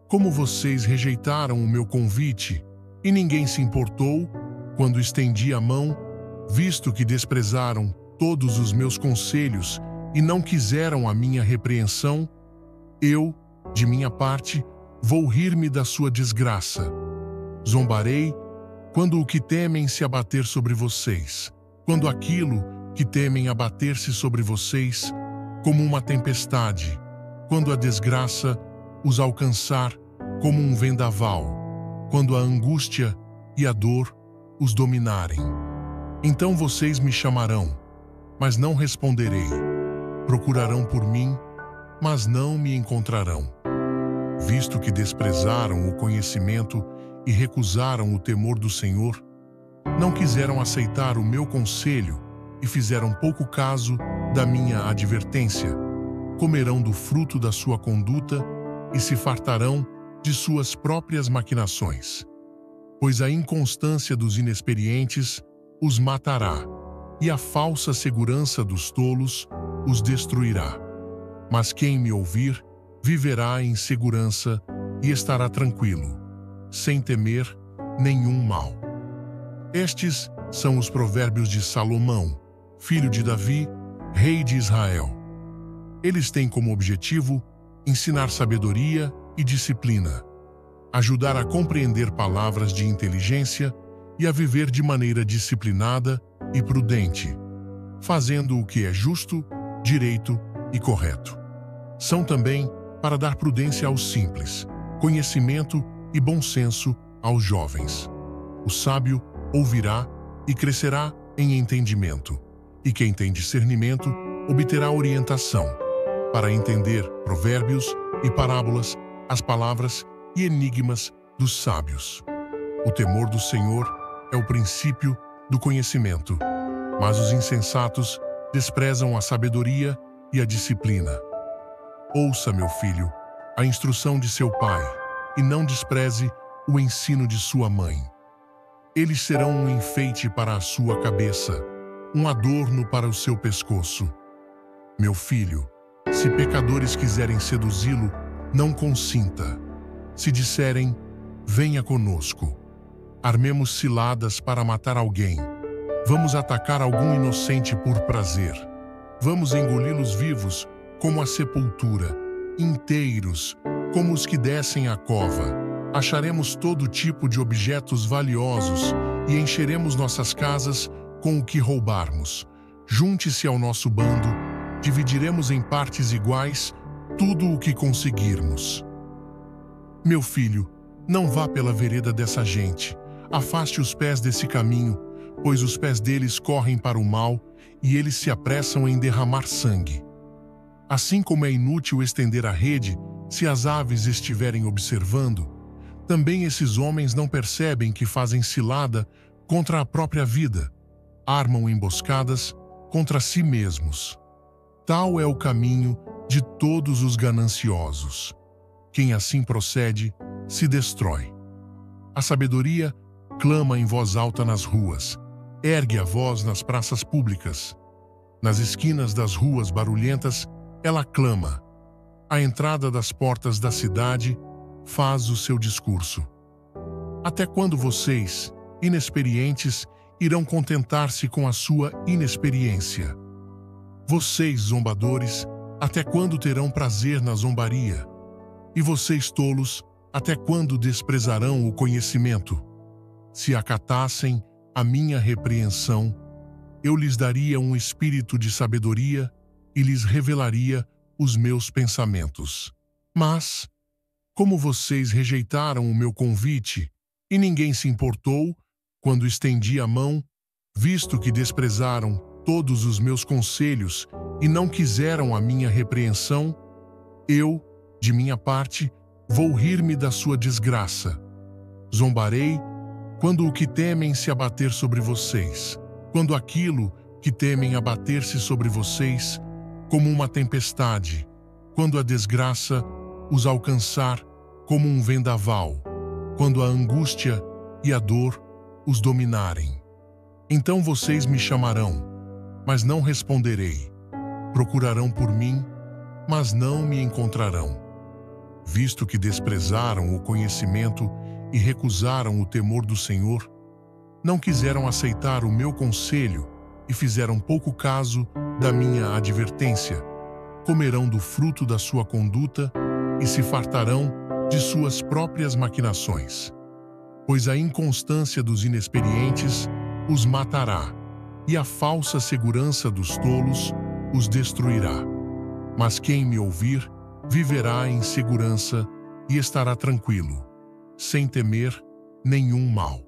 como vocês rejeitaram o meu convite e ninguém se importou quando estendi a mão, visto que desprezaram todos os meus conselhos e não quiseram a minha repreensão, eu, de minha parte, vou rir-me da sua desgraça. Zombarei quando o que temem se abater sobre vocês, quando aquilo que temem abater-se sobre vocês como uma tempestade, quando a desgraça os alcançar como um vendaval, quando a angústia e a dor os dominarem. Então vocês me chamarão, mas não responderei. Procurarão por mim, mas não me encontrarão. Visto que desprezaram o conhecimento e recusaram o temor do Senhor, não quiseram aceitar o meu conselho e fizeram pouco caso da minha advertência, comerão do fruto da sua conduta e se fartarão de suas próprias maquinações. pois a inconstância dos inexperientes os matará, e a falsa segurança dos tolos os destruirá. Mas quem me ouvir viverá em segurança e estará tranquilo, sem temer nenhum mal. Estes são os provérbios de Salomão, filho de Davi, rei de Israel. Eles têm como objetivo ensinar sabedoria e disciplina, ajudar a compreender palavras de inteligência e a viver de maneira disciplinada e prudente, fazendo o que é justo, direito e correto. São também para dar prudência aos simples, conhecimento e bom senso aos jovens. O sábio ouvirá e crescerá em entendimento, e quem tem discernimento obterá orientação para entender provérbios e parábolas, as palavras e enigmas dos sábios. O temor do Senhor é o princípio do conhecimento, mas os insensatos desprezam a sabedoria e a disciplina. Ouça, meu filho, a instrução de seu pai, e não despreze o ensino de sua mãe. Eles serão um enfeite para a sua cabeça, um adorno para o seu pescoço. Meu filho, se pecadores quiserem seduzi-lo, não consinta. Se disserem, venha conosco, armemos ciladas para matar alguém. Vamos atacar algum inocente por prazer. Vamos engoli-los vivos como a sepultura, inteiros como os que descem a cova. Acharemos todo tipo de objetos valiosos e encheremos nossas casas com o que roubarmos. Junte-se ao nosso bando, dividiremos em partes iguais tudo o que conseguirmos. Meu filho, não vá pela vereda dessa gente. Afaste os pés desse caminho, pois os pés deles correm para o mal e eles se apressam em derramar sangue. Assim como é inútil estender a rede se as aves estiverem observando, também esses homens não percebem que fazem cilada contra a própria vida, armam emboscadas contra si mesmos. Tal é o caminho de todos os gananciosos. Quem assim procede se destrói. A sabedoria clama em voz alta nas ruas, ergue a voz nas praças públicas. Nas esquinas das ruas barulhentas, ela clama. À entrada das portas da cidade, faz o seu discurso. Até quando vocês, inexperientes, irão contentar-se com a sua inexperiência? Vocês, zombadores, até quando terão prazer na zombaria? E vocês, tolos, até quando desprezarão o conhecimento? Se acatassem a minha repreensão, eu lhes daria um espírito de sabedoria e lhes revelaria os meus pensamentos. Mas, como vocês rejeitaram o meu convite e ninguém se importou quando estendi a mão, visto que desprezaram todos os meus conselhos e não quiseram a minha repreensão, eu, de minha parte, vou rir-me da sua desgraça. Zombarei quando o que temem se abater sobre vocês, quando aquilo que temem abater-se sobre vocês como uma tempestade, quando a desgraça os alcançar como um vendaval, quando a angústia e a dor os dominarem. Então vocês me chamarão, mas não responderei. Procurarão por mim, mas não me encontrarão. Visto que desprezaram o conhecimento e recusaram o temor do Senhor, não quiseram aceitar o meu conselho e fizeram pouco caso da minha advertência, comerão do fruto da sua conduta e se fartarão de suas próprias maquinações. Pois a inconstância dos inexperientes os matará, e a falsa segurança dos tolos os destruirá. Mas quem me ouvir viverá em segurança e estará tranquilo, sem temer nenhum mal.